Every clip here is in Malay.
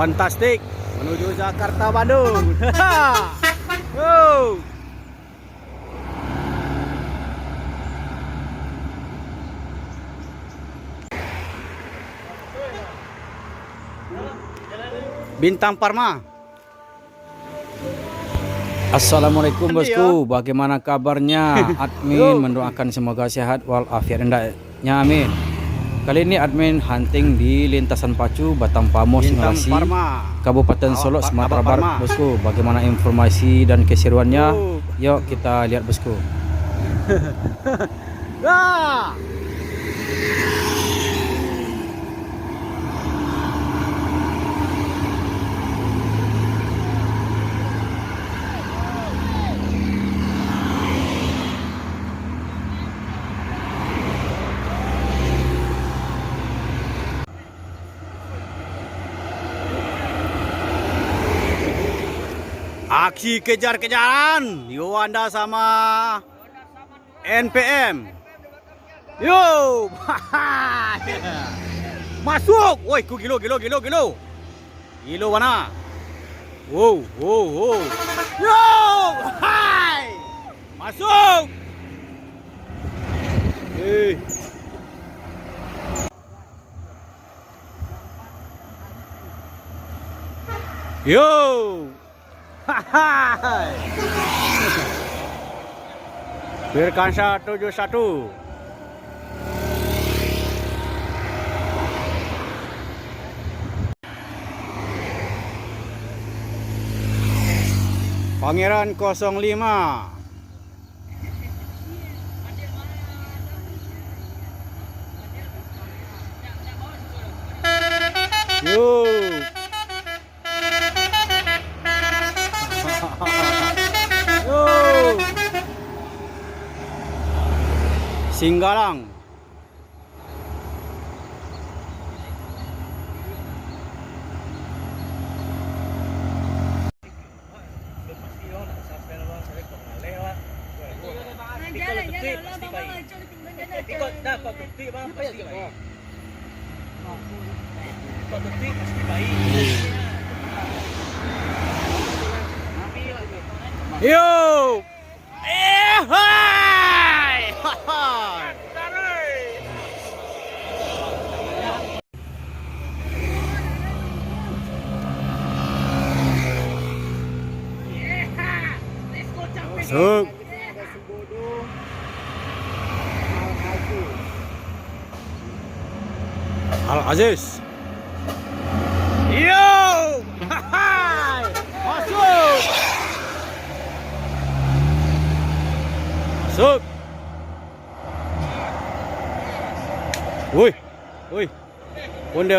fantastik menuju Jakarta Bandung. Wow. Bintang Parma. Assalamualaikum bosku, bagaimana kabarnya? Admin mendoakan semoga sehat walafiat hendaknya, amin. Kali ini admin hunting di lintasan pacu Batang Pamos Ngelasi, Kabupaten Solok, Sumatera Barat bosku. Bagaimana informasi dan keseruannya? Yuk kita lihat bosku. Aksi kejar-kejaran Yuanda sama NPM. Yo, masuk. Woi, ku gilo. Gilo mana? Wow. Yo, hai. Masuk. Yo. Virkansa 71. Pangeran 05. Yo. Singgalang. Yo. Hai. Masuk. Al-Aziz. Yo. Masuk. Masuk. Woi. Onde.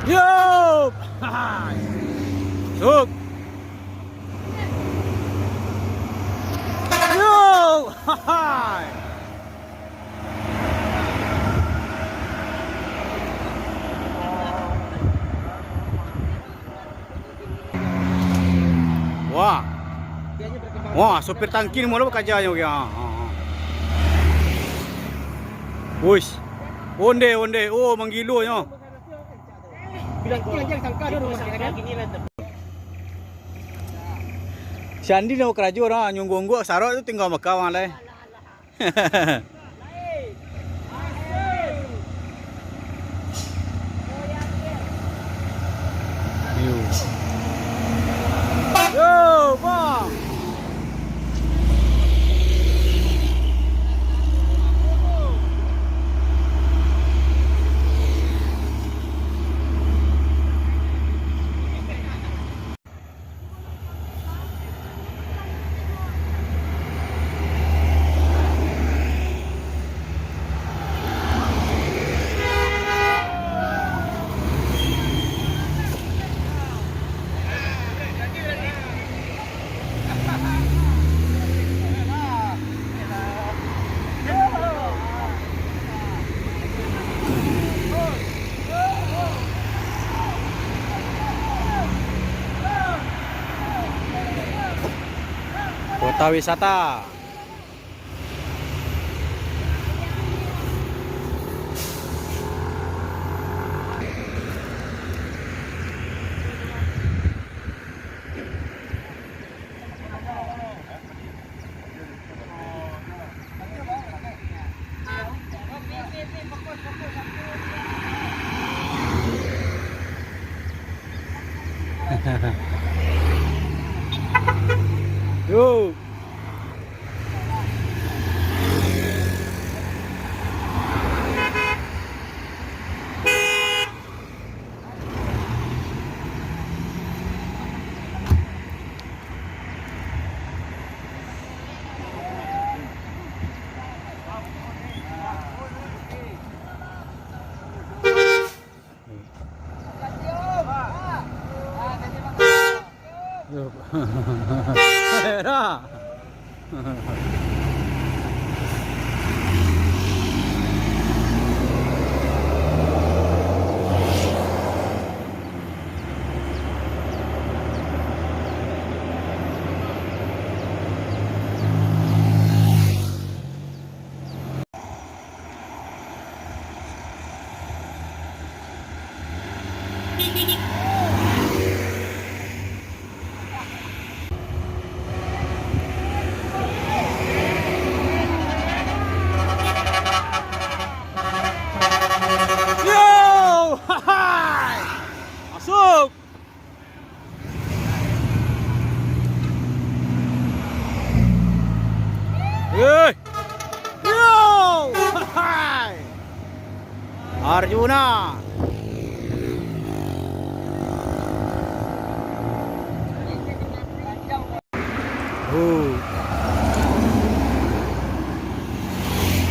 Yo. Masuk. Yo. Wah, sopir tangki ni mula kerjanya ya. Wush. Onde. Oh, manggilonya. Si Andi nak kerja orang nyunggu sarok tu tinggal Mekah malai. Yo, bang. kota wisata. Yuk. Yuk. Era. Yo! Hai! Masuk. Hey! Yo! Hai! Arjuna.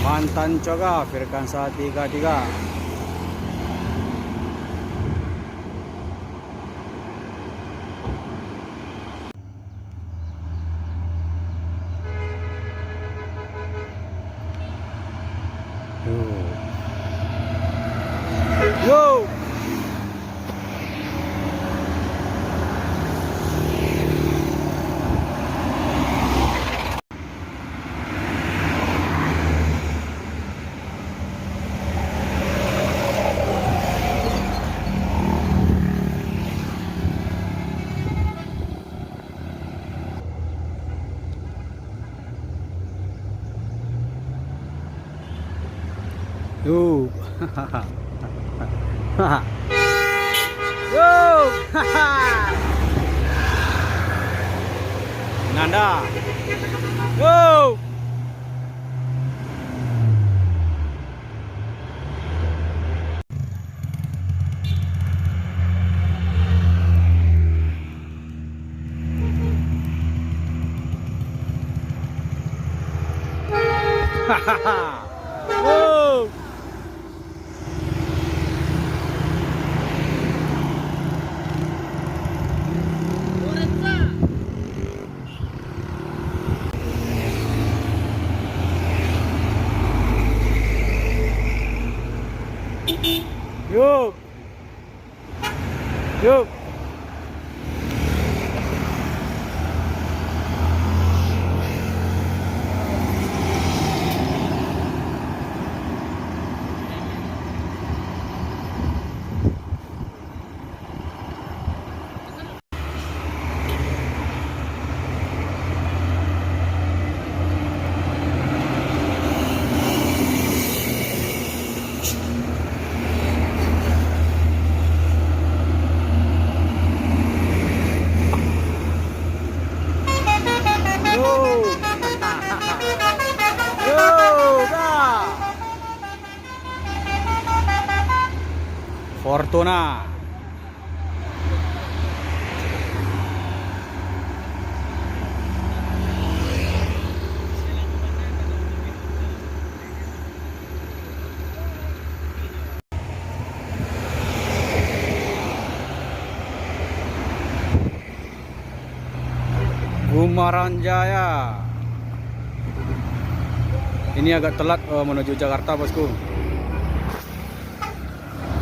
Mantan Coga Firkansa 33. Yo. Yo. Yo. Nanda. Yo. Yo. Yuk. Yuk. Fortuna. Gumaran Jaya. Ini agak telat menuju Jakarta, bosku.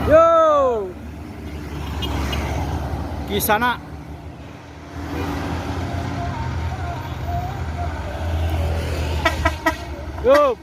Yo, Kisana. Yup.